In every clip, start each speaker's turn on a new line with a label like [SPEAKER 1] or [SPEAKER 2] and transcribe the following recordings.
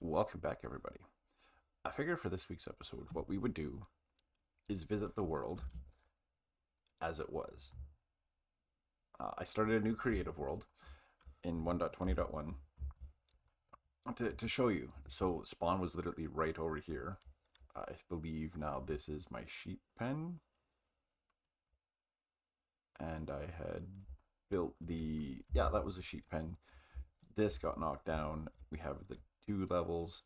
[SPEAKER 1] Welcome back, everybody. I figured for this week's episode, what we would do is visit the world as it was. I started a new creative world in 1.20.1 to show you. So, spawn was literally right over here. I believe now this is my sheep pen. And I had built yeah, that was a sheep pen. This got knocked down. We have the two levels.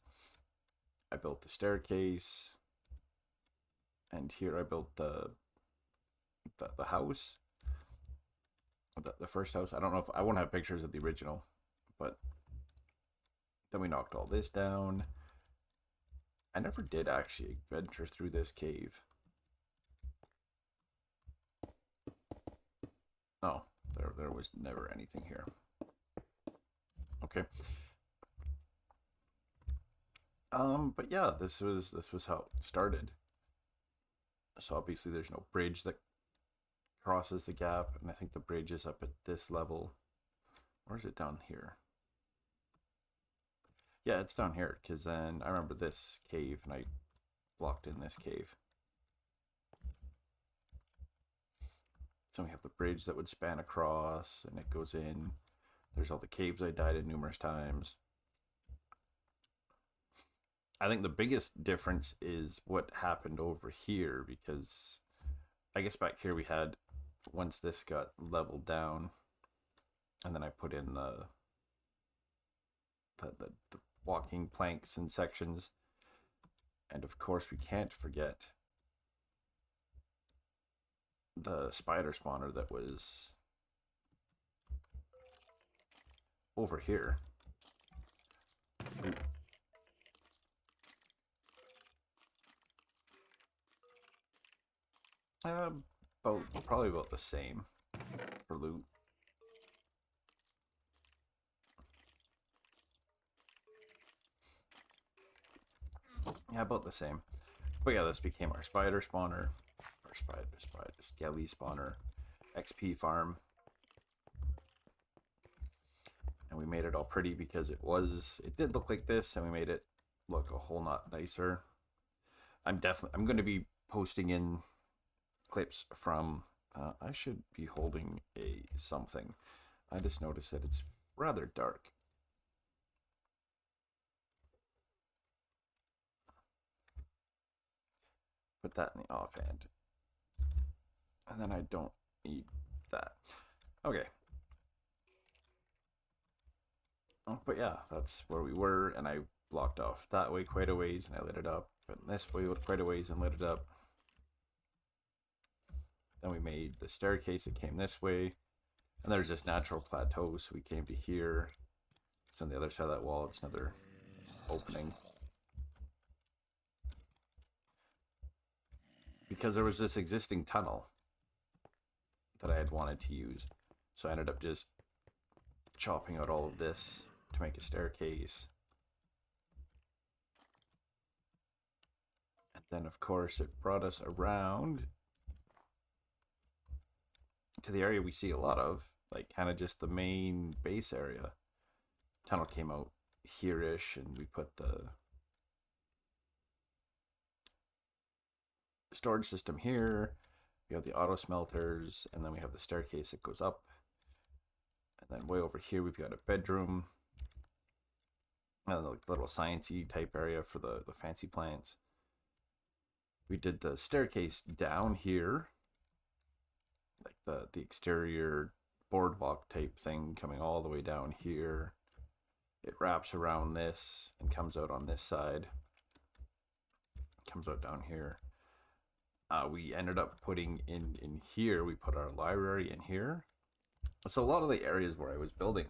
[SPEAKER 1] I built the staircase, and here I built the house, the first house. I don't know if I won't have pictures of the original, but then we knocked all this down. I never did actually venture through this cave. Oh, there was never anything here. Okay. But yeah, this was how it started. So obviously there's no bridge that crosses the gap, and I think the bridge is up at this level. Or is it down here? Yeah, it's down here, because then I remember this cave, and I blocked in this cave. So we have the bridge that would span across, and it goes in. There's all the caves I died in numerous times. I think the biggest difference is what happened over here, because I guess back here we had, once this got leveled down, and then I put in the walking planks and sections. And of course we can't forget the spider spawner that was over here. Probably about the same for loot. Yeah, about the same. But yeah, this became our spider spawner, our spider skelly spawner, XP farm. And we made it all pretty because it did look like this, and we made it look a whole lot nicer. I'm going to be posting in clips from, I should be holding a something. I just noticed that it's rather dark. Put that in the offhand. And then I don't need that. Okay. But yeah, that's where we were, and I blocked off that way quite a ways, and I lit it up, and this way quite a ways and lit it up. Then we made the staircase that came this way, and there's this natural plateau, so we came to here. So on the other side of that wall, it's another opening. Because there was this existing tunnel that I had wanted to use. So I ended up just chopping out all of this to make a staircase. And then, of course, it brought us around to the area we see a lot of, like kind of just the main base area. Tunnel came out here-ish, and we put the storage system here. We have the auto smelters, and then we have the staircase that goes up. And then way over here, we've got a bedroom. And a little sciencey type area for the fancy plants. We did the staircase down here, like the exterior boardwalk type thing coming all the way down here. It wraps around this and comes out on this side. Comes out down here. We ended up putting in here, we put our library in here. So a lot of the areas where I was building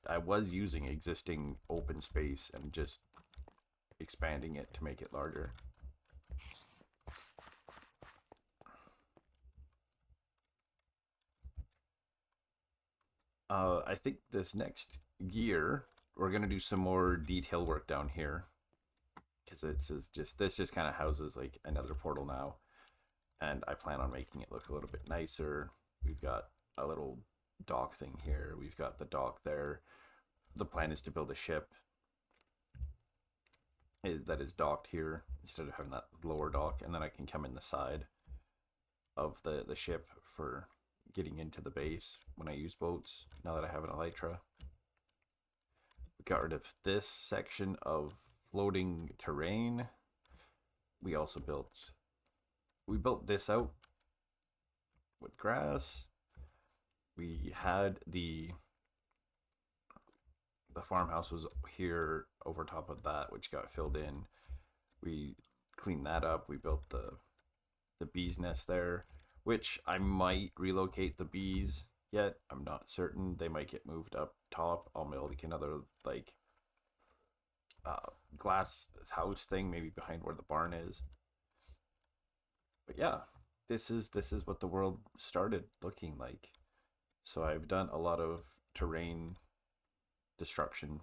[SPEAKER 1] I was using existing open space and just expanding it to make it larger. I think this next year we're gonna do some more detail work down here, because this just kind of houses like another portal now, and I plan on making it look a little bit nicer. We've got a little dock thing here. We've got the dock there. The plan is to build a ship. that is docked here instead of having that lower dock, and then I can come in the side of the ship for getting into the base when I use boats, now that I have an elytra. We got rid of this section of floating terrain. We also built this out with grass. We had the farmhouse was here over top of that, which got filled in. We cleaned that up. We built the bees nest there, which I might relocate the bees yet. I'm not certain. They might get moved up top. I'll make another like glass house thing, maybe behind where the barn is. But yeah, this is what the world started looking like. So I've done a lot of terrain destruction,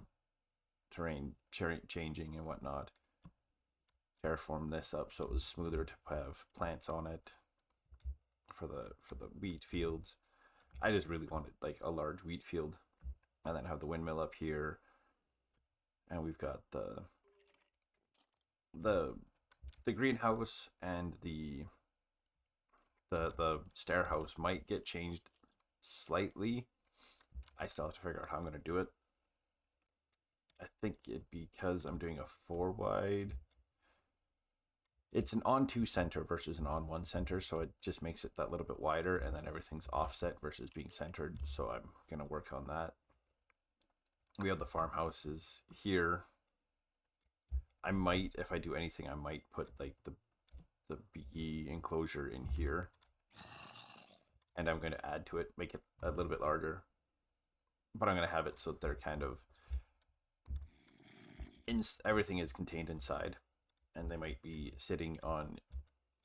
[SPEAKER 1] terrain changing and whatnot. Terraform this up so it was smoother to have plants on it for the wheat fields. I just really wanted like a large wheat field, and then have the windmill up here, and we've got the greenhouse, and the stair house might get changed slightly. I still have to figure out how I'm going to do it. I think because I'm doing a 4 wide, it's an on 2 center versus an on 1 center, so it just makes it that little bit wider, and then everything's offset versus being centered. So I'm going to work on that. We have the farmhouses here. I might, if I do anything, I might put like the bee enclosure in here, and I'm going to add to it, make it a little bit larger. But I'm going to have it so they're kind of everything is contained inside, and they might be sitting on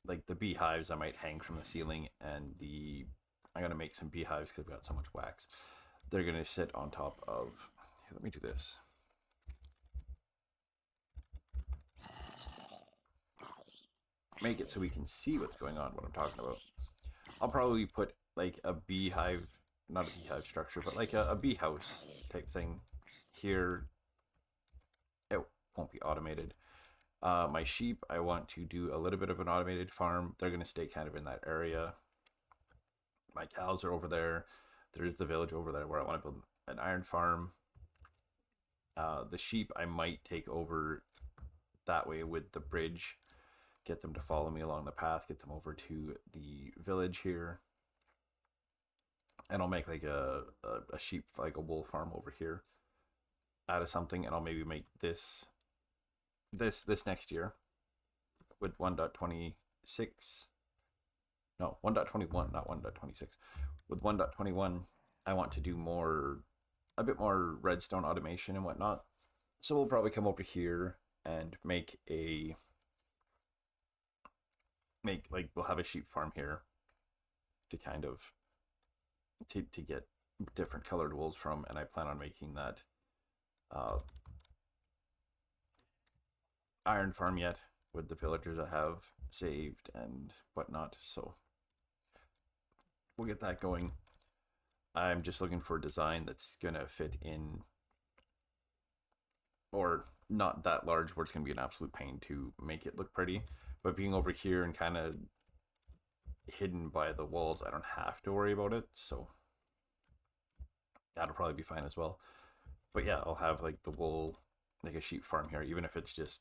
[SPEAKER 1] like the beehives. I might hang from the ceiling, and I'm going to make some beehives because I've got so much wax. They're going to sit on top of. Here, let me do this. Make it so we can see what's going on, what I'm talking about. I'll probably put like a beehive, not a beehive structure, but like a bee house type thing here. It won't be automated. My sheep, I want to do a little bit of an automated farm. They're going to stay kind of in that area. My cows are over there. There's the village over there where I want to build an iron farm. The sheep I might take over that way with the bridge. Get them to follow me along the path. Get them over to the village here. And I'll make like a sheep, like a wool farm over here out of something. And I'll maybe make this next year with 1.26. No, 1.21, not 1.26. With 1.21, I want to do a bit more redstone automation and whatnot. So we'll probably come over here and we'll have a sheep farm here to kind of to get different colored wools from, and I plan on making that iron farm yet with the villagers I have saved and whatnot. So we'll get that going. I'm just looking for a design that's gonna fit in, or not that large where it's gonna be an absolute pain to make it look pretty, but being over here and kind of hidden by the walls, I don't have to worry about it, so that'll probably be fine as well. But yeah, I'll have like the wool, like a sheep farm here, even if it's just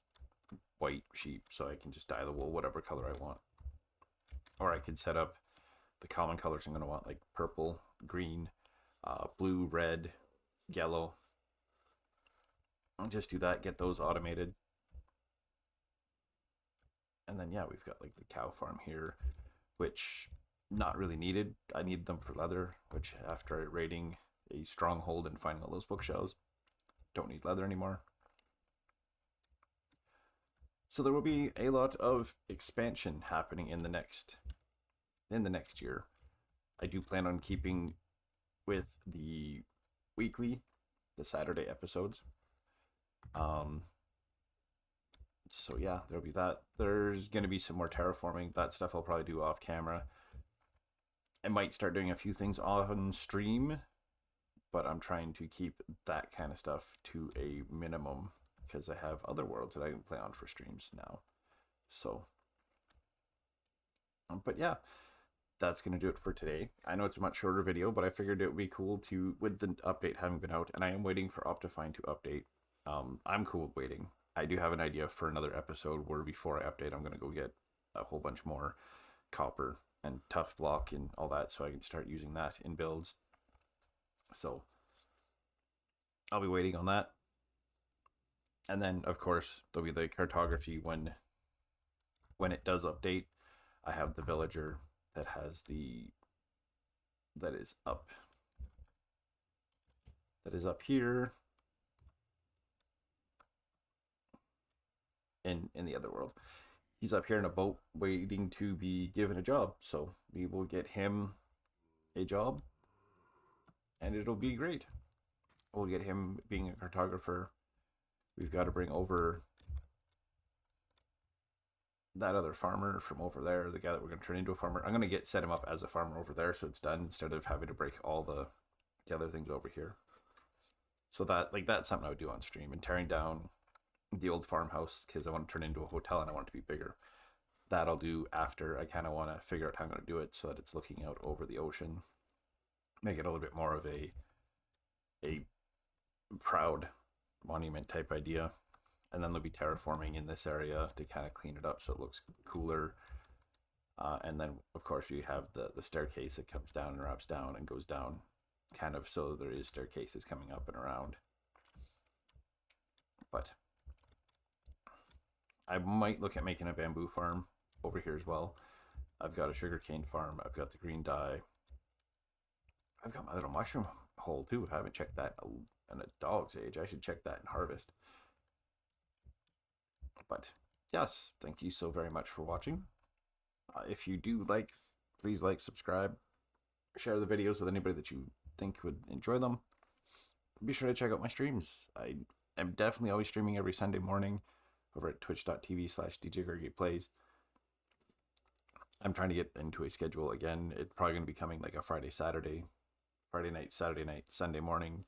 [SPEAKER 1] white sheep, so I can just dye the wool whatever color I want. Or I could set up the common colors I'm going to want, like purple, green, blue, red, yellow. I'll just do that, get those automated. And then yeah, we've got like the cow farm here, which not really needed. I need them for leather, which after raiding a stronghold and finding all those bookshelves, don't need leather anymore. So there will be a lot of expansion happening in the next year. I do plan on keeping with the weekly, the Saturday episodes. So yeah, there'll be that. There's going to be some more terraforming. That stuff I'll probably do off camera. I might start doing a few things on stream, but I'm trying to keep that kind of stuff to a minimum because I have other worlds that I can play on for streams now. So, but yeah, that's going to do it for today. I know it's a much shorter video, but I figured it would be cool to, with the update having been out, and I am waiting for Optifine to update. I'm cool with waiting. I do have an idea for another episode where before I update, I'm going to go get a whole bunch more copper and tough block and all that, so I can start using that in builds. So I'll be waiting on that. And then, of course, there'll be the cartography when it does update. I have the villager that has that is up here in the other world. He's up here in a boat waiting to be given a job, so we will get him a job and it'll be great. We'll get him being a cartographer. We've got to bring over that other farmer from over there, the guy that we're going to turn into a farmer. I'm going to set him up as a farmer over there, so it's done, instead of having to break all the other things over here. So that's something I would do on stream, and tearing down the old farmhouse because I want to turn it into a hotel and I want it to be bigger. That I'll do after. I kind of want to figure out how I'm going to do it so that it's looking out over the ocean. Make it a little bit more of a proud monument type idea. And then they'll be terraforming in this area to kind of clean it up so it looks cooler. And then, of course, you have the staircase that comes down and wraps down and goes down, kind of, so there is staircases coming up and around. But I might look at making a bamboo farm over here as well. I've got a sugarcane farm. I've got the green dye. I've got my little mushroom hole too. I haven't checked that in a dog's age. I should check that and harvest. But yes, thank you so very much for watching. If you do like, please like, subscribe, share the videos with anybody that you think would enjoy them. Be sure to check out my streams. I am definitely always streaming every Sunday morning over at twitch.tv/DJGregoryPlays. I'm trying to get into a schedule again. It's probably going to be coming like a Friday night, Saturday night, Sunday morning.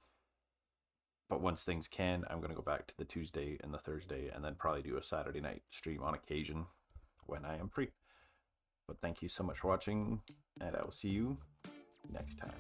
[SPEAKER 1] But once things can, I'm going to go back to the Tuesday and the Thursday, and then probably do a Saturday night stream on occasion when I am free. But thank you so much for watching, and I will see you next time.